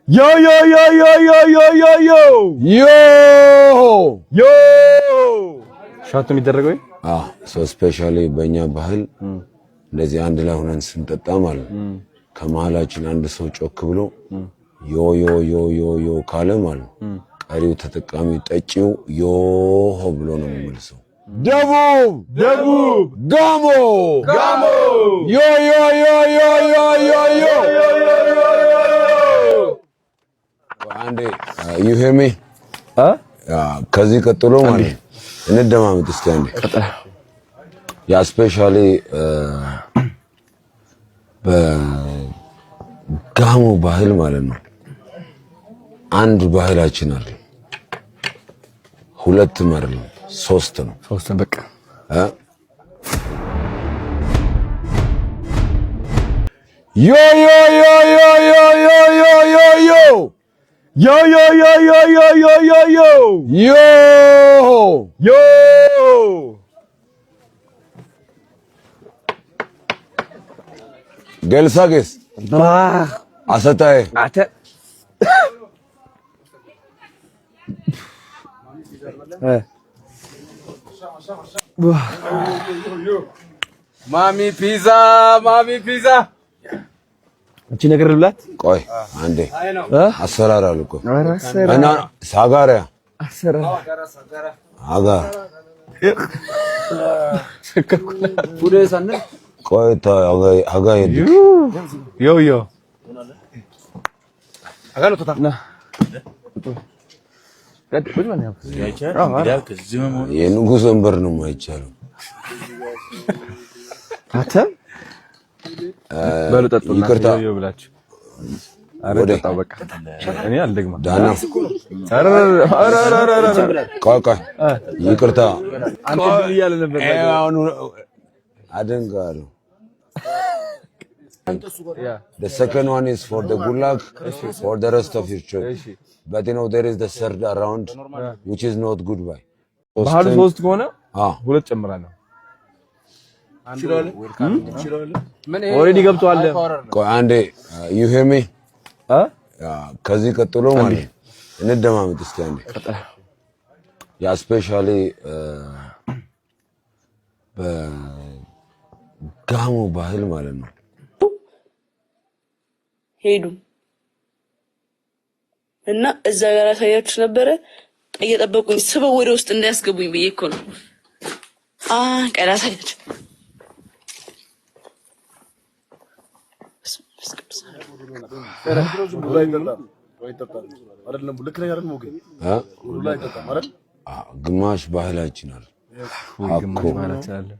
Yo yo yo yo yo yo yo yo yo yo ሻት የሚደረገው ሶ ስፔሻሊ በእኛ ባህል እንደዚህ አንድ ላይ ሆነን ስንጠጣ ማለት ከመሃላችን አንድ ሰው ጮክ ብሎ ዮ ዮ ዮ ዮ ዮ ካለ ማለት ቀሪው ተጠቃሚ ጠጪው ዮ ሆ ብሎ ነው የሚመልሰው። ደቡብ ደቡብ ጋሞ ጋሞ ዮ ዮ ዮ ዮ ዮ ዮ ዮ አንዴ you hear me ከዚህ ቀጥሎ ማለት እንደማመጥ እስቲ አንዴ ያ ስፔሻሊ በጋሞ ባህል ማለት ነው አንድ ባህላችን አለ ሁለት ማለት ነው ሶስት ነው በቃ ዮ ዮ ዮ ዮ ዮ ዮ ዮ ዮ ዮ yo yo yo yo yo yo yo yo yo yo gelsages asatae ate ማሚ ፒዛ እቺ ነገር ልብላት ቆይ አንዴ አሰራር አልኩ እና ሳጋሪያ አሰራር አጋ ፉዴ ሳነ ቆይ አጋ ይዲ ዮ ዮ አጋ ነው ተታ የንጉስ ወንበር ነው የማይቻለው አተ በለጠጥና ዮ ብላችሁ አረ ተጣው በቃ እኔ አልደግማ ዳና ቆይ ይቅርታ አንተ ይያለ ነበር አሁን አደንጋሉ The second one is for the good luck for the rest of your trip. But you know there is the third round which is not goodbye. ባህል ሶስት ከሆነ ሁለት ጨምራለሁ ኦሬዲ ገብቷል ቆይ አንዴ you hear me ከዚህ ቀጥሎ ማለት እንደማመጥ እስቲ አንዴ ያ ስፔሻሊ በጋሞ ባህል ማለት ነው ሄዱ እና እዛ ጋር ታያችሁ ነበረ እየጠበቁኝ ስበው ወደ ውስጥ እንዳያስገቡኝ ብዬ እኮ ነው ቀላሳያችሁ ግማሽ ባህላችን አለ ግማሽ ባህላችን አለ